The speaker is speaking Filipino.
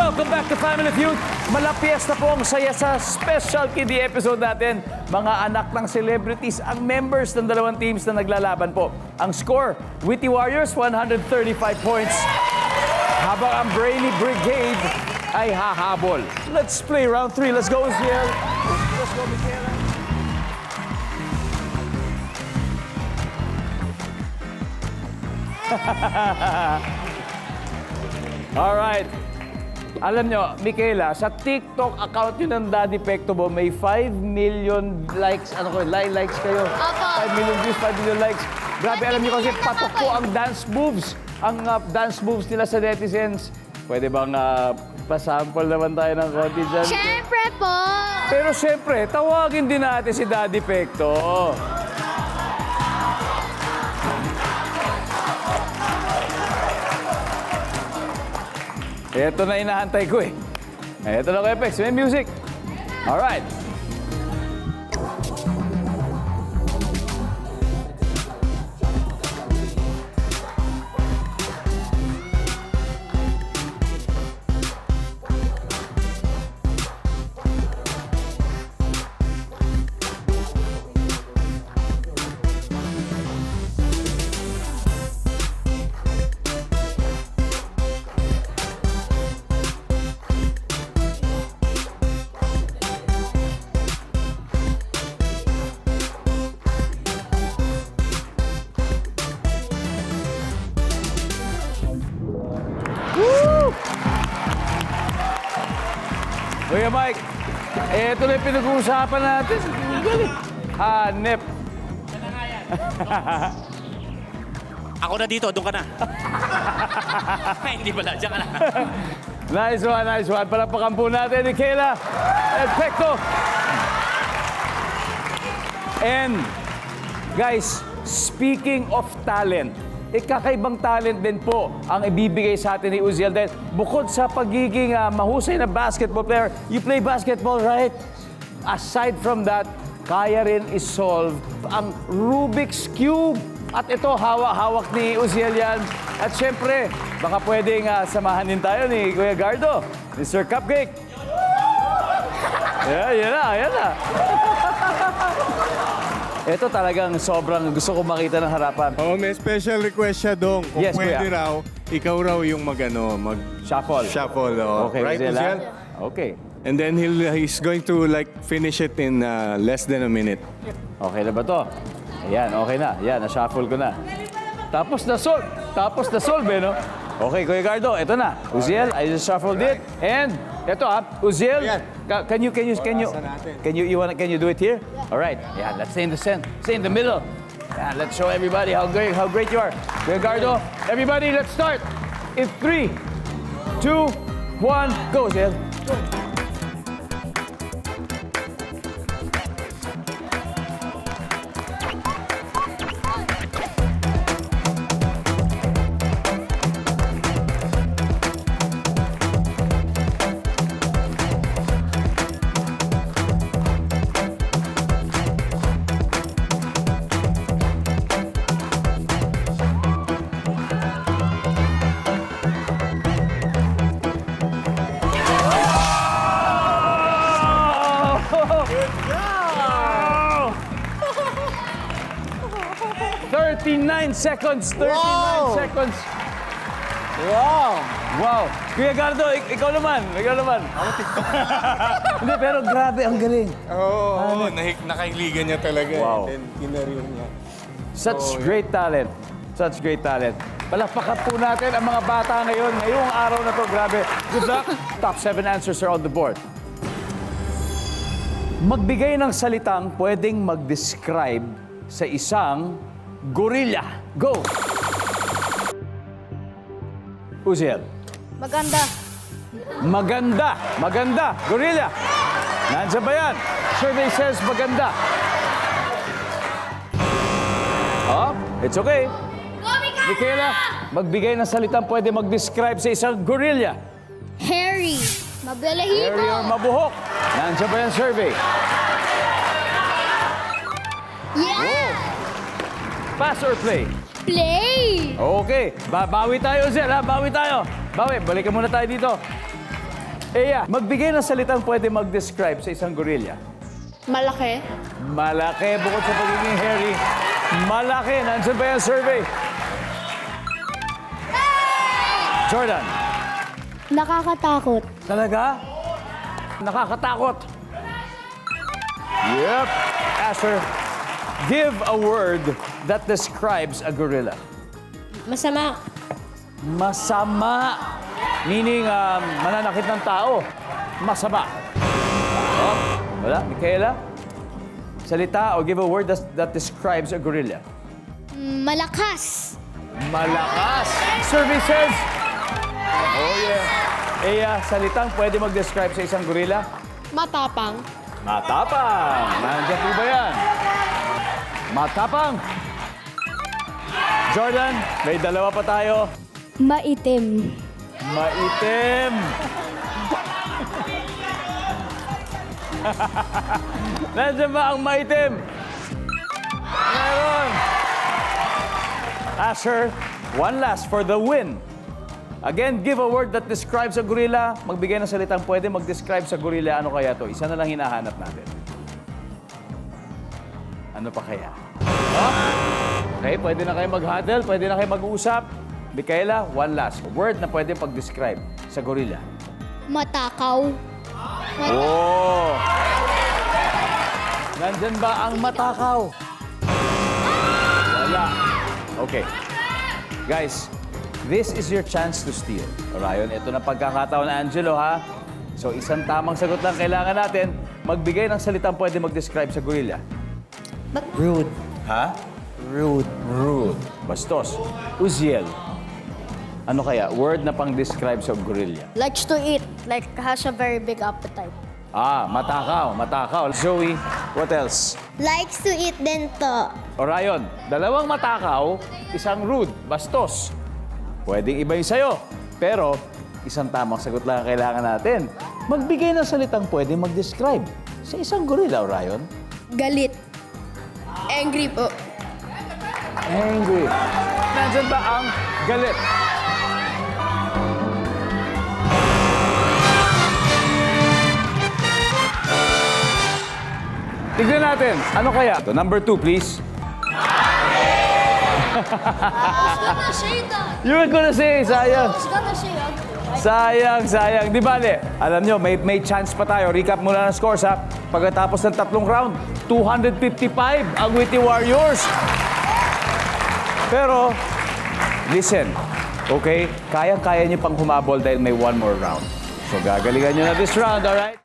Welcome back to Family Feud. Malapies na po ang saya sa special kiddie episode natin. Mga anak ng celebrities ang members ng dalawang teams na naglalaban po. Ang score, Witty Warriors, 135 points. Habang ang Brainy Brigade ay hahabol. Let's play round 3. Let's go, Uziel. Let's go, Michaela. Alright. Alam nyo, Michaela, sa TikTok account yun ng Daddy Pektobo, may 5 million likes. Ano ko, likes kayo? Opo. 5 million views, 5 million likes. Grabe, alam nyo kasi patok po ang dance moves. Ang dance moves nila sa netizens. Pwede bang pasample naman tayo ng konti dyan? Siyempre po! Pero siyempre, tawagin din natin si Daddy Pekto. Ito na inahantay ko eh. Ito na ko, Apex. May music. Alright. Kuya Mike, ito na yung pinag-uusapan natin. Hanep. Ako na dito, doon ka na. Hindi pala, diyan ka na. Nice one, nice one. Palapakan po natin ni Kayla at Pekto. And, guys, speaking of talent, kakaibang talent din po ang ibibigay sa atin ni Uziel dahil bukod sa pagiging mahusay na basketball player, you play basketball, right? Aside from that, kaya rin isolve ang Rubik's Cube. At ito, hawak ni Uziel yan. At syempre, baka pwedeng samahan din tayo ni Kuya Gardo, Mr. Cupcake. Yan na. Ito talagang sobrang gusto ko makita ng harapan. Oh, may special request siya dong. Kung Yes, pwede kuya. raw, ikaw raw yung Shuffle. shuffle. Oh. Okay, Right, Uziel, Uziel? Okay. And then he's going to like finish it in less than a minute. Okay na ba to? Ayan, okay na. Ayan, na-shuffle ko na. Tapos na-solve eh, no? Okay, Kuya Gardo, ito na. Uziel, I just shuffled it. And, ito Uziel, Ayan. can you do it here? All right. Yeah, let's stay in the center. Stay in the middle. Yeah, let's show everybody how great you are. Kuya Gardo, everybody, let's start. In 3, 2, 1, go, Uziel. Oh! 39 seconds. 39 seconds. Wow. Kuya Gardo, ikaw naman. Hindi, pero grabe, ang galing. Oo, nakahiligan niya talaga. Wow. And then, kinaril niya. Such great talent. Such great talent. Palakpakan po natin ang mga bata ngayon. Ngayong araw na to, grabe. Good luck. Top 7 answers are on the board. Magbigay ng salitang pwedeng mag-describe sa isang gorilla. Go! Uziel. Maganda. Gorilla. Nandiyan ba yan? Survey says maganda. Oh, it's okay. Michaela, magbigay ng salitang pwede mag-describe sa isang gorilla. Harry. Mabalahibo. Hairy or mabuhok. Nandiyan ba yung survey? Yeah! Pass or play? Play! Okay. Bawi tayo, Zel, ha? Bawi tayo. Balikan muna tayo dito. Eya, magbigay ng salitang pwede mag-describe sa isang gorilla. Malaki. Malaki, bukod sa pagiging hairy. Malaki. Nandiyan ba yung survey? Jordan. Nakakatakot. Talaga? Nakakatakot. Yep. Asher, give a word that describes a gorilla. Masama. Masama. Meaning, mananakit ng tao. Masama. Oh, wala? Michaela? Salita o give a word that describes a gorilla. Malakas. Malakas. Survey says. Oh, yeah. Eya, salitang pwede mag-describe sa isang gorilla? Matapang. Matapang. Nandiyan po ba yan? Matapang. Jordan, may dalawa pa tayo. Maitim. Maitim. Nandiyan ba ang maitim? Meron. Asher, one last for the win. Again, give a word that describes a gorilla. Magbigay ng salitang pwede mag-describe sa gorilla. Ano kaya to? Isa na lang hinahanap natin. Ano pa kaya? Okay, pwede na kayo mag-huddle, pwede na kayo mag-uusap. Michaela, one last word na pwede pag-describe sa gorilla. Matakaw. Oh! Nandyan ba ang matakaw? Wala. Okay. Guys, this is your chance to steal. Orion, ito na pagkakataon, Angelo, ha? So, isang tamang sagot lang kailangan natin. Magbigay ng salitang pwede mag-describe sa gorilla. Rude. Ha? Rude. Rude. Bastos. Uziel. Ano kaya? Word na pang-describe sa gorilla. Likes to eat. Like, has a very big appetite. Matakaw. Matakaw. Zoe, what else? Likes to eat din to. Orion, dalawang matakaw, isang rude, bastos. Pwedeng iba yung sa'yo. Pero, isang tamang sagot lang ang kailangan natin. Magbigay ng salitang pwede mag-describe sa isang gorilla, Orion. Galit. Angry po. Angry. Nandiyan ba ang galit? Tignan natin. Ano kaya? Ito, number 2, please. You were gonna say, sayang. Sayang. Di bale, alam nyo, may chance pa tayo. Recap muna ng scores, ha? Pagkatapos ng 3 round, 255 ang Witty Warriors. Pero, listen, okay? Kayang-kaya nyo pang humabol dahil may one more round. So, gagalingan nyo na this round, alright?